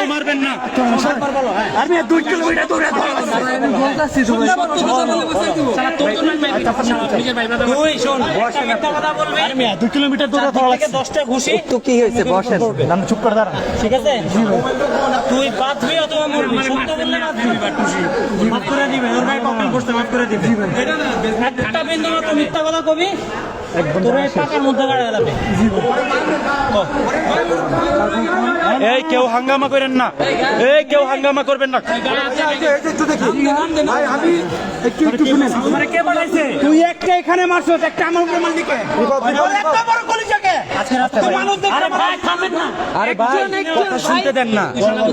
কেউ মারবেন না। আমি 2 কিলোমিটার দূরে বলতাছি তুই শোন, একটা কথা বলবি, 2 কিলোমিটার দূরে 10টা ঘুষি তো কি হয়েছে বসেন চুপ করে দাঁড়ান ঠিক আছে। তুই বাঁচবি অথবা মরবি, সত্য বললে মাফ করে দিবে। ওর ভাই কখন করতে মাফ করে দিবে। একটা বিন্দু মাত্র মিথ্যা কথা কবি, তোর এই পাকার মধ্যে গাড়ি লাগবে। এই কেউ হাঙ্গামা করেন না, এই কেউ হাঙ্গামা করবেন না। কে বানাইছে? তুই একটা এখানে মারছস, একটা আমার উপরে মারলি কে? এত বড় কলিজাকে আরে ভাই থামেন না। আরে ভাই কথা শুনতে দেন না।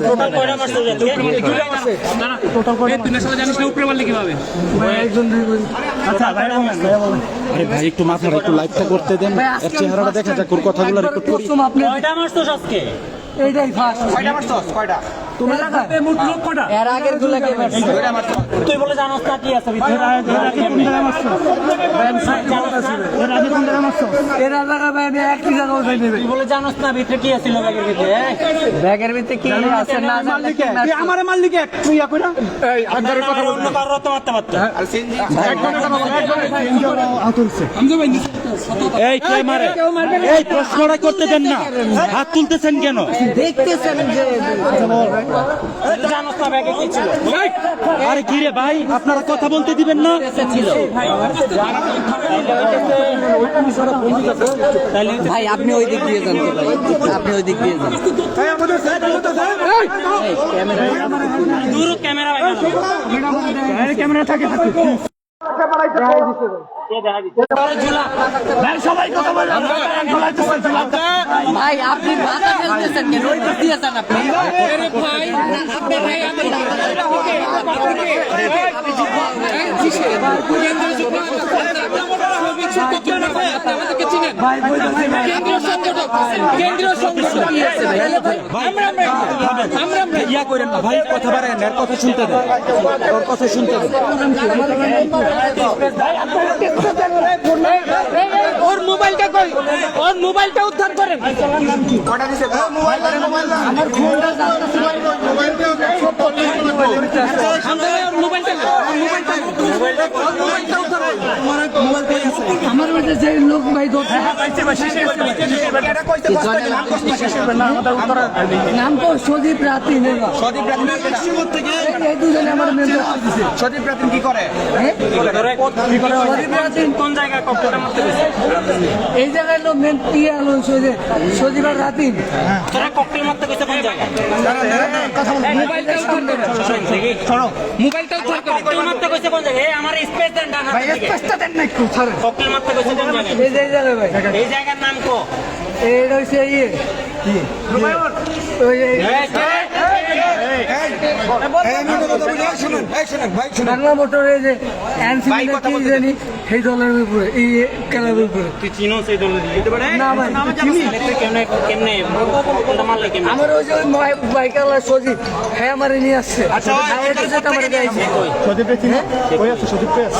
টোটাল কয়টা মারছো? আরে ভাই একটু মাথাটা একটু লাইভটা করতে দেন, এর চেহারাটা দেখা যাক, ওর কথাগুলো রেকর্ড করি। কয়টা মারছো আজকে? এইটাই ফার্স্ট কয়টা মারছস? কয়টা? তুমি লাগাবে মুট লোক কোটা এর আগের গুলা কে মারছিস? কয়টা মারছস? তুই বলে জানোস না কি আছে ভিতরে? এর আগে কোন জায়গা মারছস? এর জায়গা ভাই আমি এক কি জায়গা উঠাই নেবে। তুই বলে জানোস না ভিতরে কি আছে ব্যাগের ভিতরে? ব্যাগের ভিতরে কি আছে না জানলে কি তুই আমারে মারলি কে? তুই কইরা এই আরেকবারের কথা অন্য কারো তো মারতে পারত। আর সিনজি এই কে মারে? এই প্রশ্নটা করতে দেন না, হাত তুলতেছেন কেন? দেখতেছেন যে তুই জানোস না ব্যাগে কি ছিল? আরে কি রে ভাই, আপনারা কথা বলতে দিবেন না? ভাই আপনি ওই দিক দিয়ে যান তো ভাই, আপনি ওই দিক দিয়ে যান। দূর ক্যামেরা ভাই ক্যামেরা থাকে ভাই আপনি মাথা ফেলতেছেন কেন? ওই দিক দিয়ে যান আপনি। ইয়া করেন না ভাই, কথা বাড়ায় না, এর কথা শুনতে দেন, ওর কথা শুনতে দেন। ওর মোবাইলটা কই? ওর মোবাইলটা উদ্ধার করেন। কয়টা দিছে? মোবাইল আমার ফোনটা জানতেছি ভাই, মোবাইলটা আমার মধ্যে যে লোক ভাই নাম তো সদীপ রাতি সদীপ রাতিন এই দুজনে আমার সদীপ রাতিন কি করে? সদীপ রাতি কোন জায়গায় কপটা মারতে গেছে? এই জায়গায় লোক মেন পিয়া হলো সদীপ আর রাতি তোরা ককটেল মারতে গেছে কোন জায়গায়? মোবাইলটা উদ্ধার করে মোবাইলটা উদ্ধার করে ককটেল মারতে গেছে কোন জায়গায়? এই আমার স্পেস দেন ডান হাত থেকে। চেষ্টা দেন না একটু ছাড়েন। ককটেল মারতে গেছে কোন জায়গায়? এই যে জায়গায় ভাই এই জায়গার নাম কো? এইটা হচ্ছে ইয়ে ওই বাংলা মোটরে যে এনসিপি কি জানি সেই দলের উপরে এই ক্লাবের উপরে তুই চিনো সেই দলের দিতে পারে না ভাই কেমনে কেমনে কোনটা মারলে কেমনে? আমার ওই যে বাইকালা সজিব হ্যাঁ আমারে নিয়ে আসছে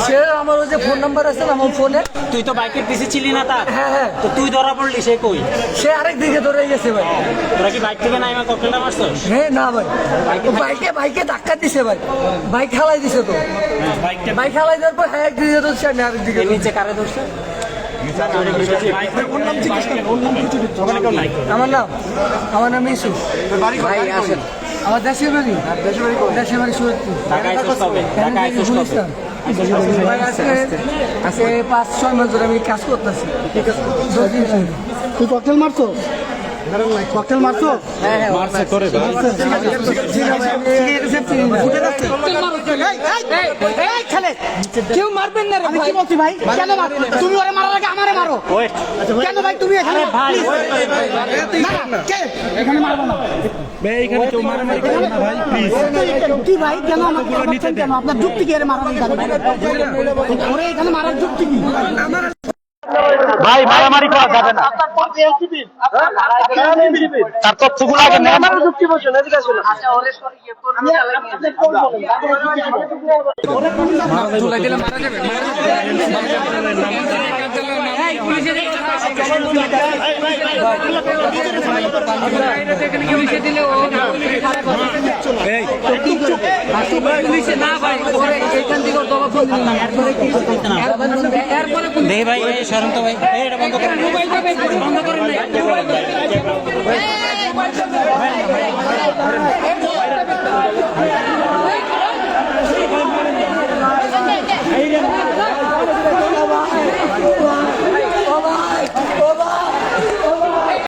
সে আমার ওই যে ফোন নাম্বার আছে না আমার ফোনে। তুই তো বাইকের পিছে ছিলি না তার? হ্যাঁ হ্যাঁ তো তুই ধরা পড়লি সে কই? সে আরেক দিকে ধরে গেছে ভাই। তোরা কি বাইক থেকে নাইমা ককটেলটা মারছস? হ্যাঁ না ভাই বাইকে ধাক্কা দিছে ভাই, বাইক খেলাই দিছে তো বাইকটা বাইক খেলাই দেওয়ার পর হ্যাঁ একদিকে ধরছে আমি আরেক দিকে এর নিচে কারে ধরছে? আমার নাম ইসু ভাই আসেন আমার দেশের বাড়ি সুরতপুর ঢাকা আইছস কবে? ঢাকা আইছস কবে? ভাই আজকে 5-6 মাস ধরে আমি কাজ করতেছি। তুই ককটেল মারছো? ককটেল মারছো? হ্যাঁ হ্যাঁ মারছে করে ভাই। কেউ মারবেন না রে ভাই। কি বলছি ভাই? কেন মারো? তুমি ওরে মারার আগে আমারে মারো। কেন ভাই তুমি এখানে ভাই এখানে মারবো না ভাই এখানে কেউ মারামারি করেন না ভাই, প্লিজ। কি ভাই কেন আমাকে মারছেন কেন? আপনার যুক্তি কি এর মারামারি ওরে এখানে মারার যুক্তি কি? ভাই মারামারি করা যাবে না, তার তথ্যগুলো আগে নেন। যুক্তি বলছেন এদিকে আসুন। দেখি ভাই এই সরন্ত ভাই এই এটা বন্ধ করেন বন্ধ করেন